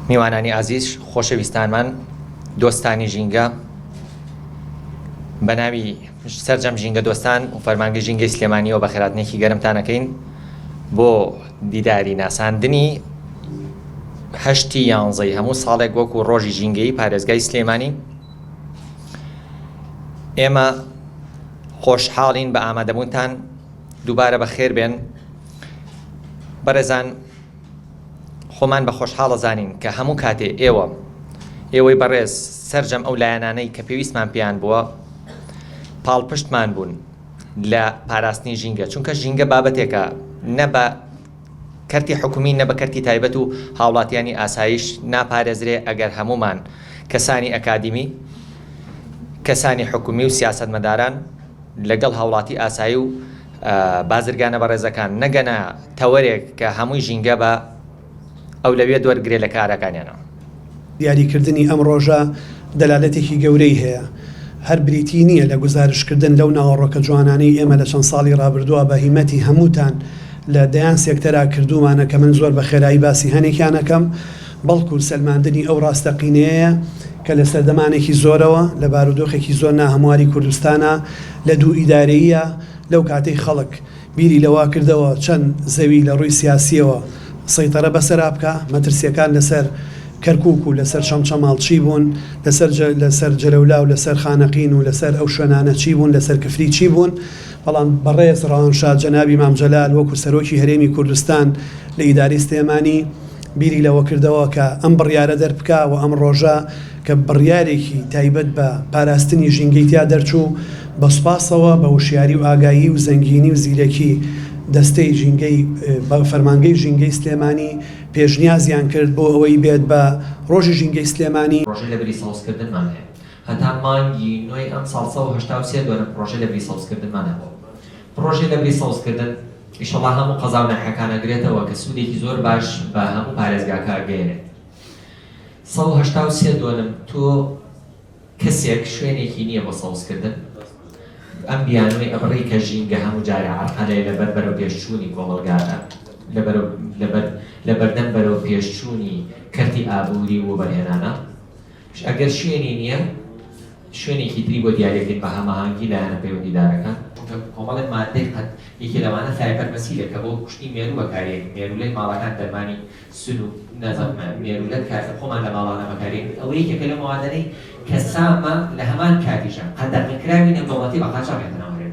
میوانانی عزیز خۆشەویستانمان دۆستانی ژینگە بە ناوی سەرجەم ژینگە دۆستان و فەرمانگەی ژینگەی سلێمانیەوە بە خێراتنێکی گەرمتانەکەین بۆ دیداری ناساندنی 8 یانزەی هەموو ساڵێک وەکو ڕۆژی ژینگەی پارێزگای سلێمانی. ئێمە خۆشحاڵین بە ئامادەبوونتان دووبارە بە خێر بێن. بەڕێزان خۆمان بە خۆشحاڵە زانین کە هەموو کاتێ ئێوەی بەڕێز سەرجەم ئەو لایەنانەی کە پێویستمان پێیان بووە پاڵپشتمان بوون لە پاراستنی ژینگە، چونکە ژینگە بابەتێکە نە بە کەرتی حکومی نە بە کەرتی تایبەت و هاوڵاتیانی ئاسایش ناپارێزرێ ئەگەر هەمومان کەسانی ئەکادیمی، کەسانی حکومی و سیاسەتمەداران لەگەڵ هاوڵاتی ئاسایی و بازرگانە بەڕێزەکان نەگەنە تەوەرێک کە هەمووی ژینگە بە ئەولەویە دووەرگرێ لە کارەکانیانەوە. دیاریکردنی ئەم ڕۆژە دەلالەتێکی گەورەی هەیە، هەر بریتی نییە لە گزارشکردن لەو ناوەڕۆکە جوانانەی ئێمە لە چەند ساڵی ڕابردووە بە هیمەتی هەمووتان لە دەیان سێکتەرا کردومانە کە من زۆر بە خێرایی باسی هەنێکیانەکەم، بەڵکو سەلماندنی ئەو ڕاستەقینەیە کە لە سەردەمانێکی زۆرەوە لە بارودۆخێکی زۆر ناهەمواری کوردستانە لە دوو ئیدارەیە لەو کاتەی خەڵک بیری لەوا کردەوە چەند زەوی لە ڕووی سیاسیەوە سەیطرە بەسەرا بکە، مەترسیەکان لەسەر کەرکووک و لەسەر شەمچەماڵ چی بوون، لەسەر جەلەولا و لەسەر خانەقین و لەسەر ئەو شوێنانە چی بوون، لەسەر کفری چی بوون. بەڵام بەڕێز ڕەوانشاد جەنابی مام جەلال وەکو سەرۆکی هەرێمی کوردستان لە ئیداری سلێمانی بیری لەوە کردەوە کە ئەم بڕیارە دەربکا و ئەم ڕۆژە کە بڕیارێکی تایبەت بە پاراستنی ژینگەی تیا دەرچوو بە سوپاسەوە بە وشیاری و ئاگایی و زەنگینی و زیرەکی دەستەی ژینگەی بە فەرمانگەی ژینگەی سلێمانی پێشنیازیان کرد بۆ ئەوەی بێت بە ڕۆژی ژینگەی سلێمانی. ڕۆژەی لەبەری سەوزکردنمان هەیە، هەتا مانگی نوێی ئەم ساڵ 1970 دووەرە ڕۆژەی لەبەری سەوزکردنمان هەبوو. ڕۆژەی لەبەری سەوزکردن ئیشەڵڵا هەموو قەزا و نەحەکانەگرێتەوە کە سوودێکی زۆر باش بە هەموو پارێزگاکە گەێنێت. 1970 دووەم تۆ کەسێک شوێنێکی نییە بۆ سەوزکردن، ئەم بیانوەی ئەبڕی کە ژینگە هەموو جارە عەرقەلەیە لەبەر بەرەو پێشچوونی کۆمەڵگاتە، لە بەردەم بەرەو پێشچوونی کەرتی ئابووری و بەرهێنانە. ئەگەر شوێنی نییە شوێنێکی تری بۆ دیارەکەین بە هەماهەنگی لایەنە پەیوەندیدارەکان. کۆمەڵێک مادەی قەت یەکی لەوانە سایپەر مەسیرە کە بۆ کوشتنی مێرو بەکارێن، مێرولەی ماڵەکان دەرمانی سون و مێرولەت کاتە خۆمان لە ماڵانە بەکارێن. ئەوە یەکێکە لە موادانەی کە سامە لە هەمان کاتیشە قەدەغنکراوی نێودەوڵەتی بە قاچاق هێناوەرێن.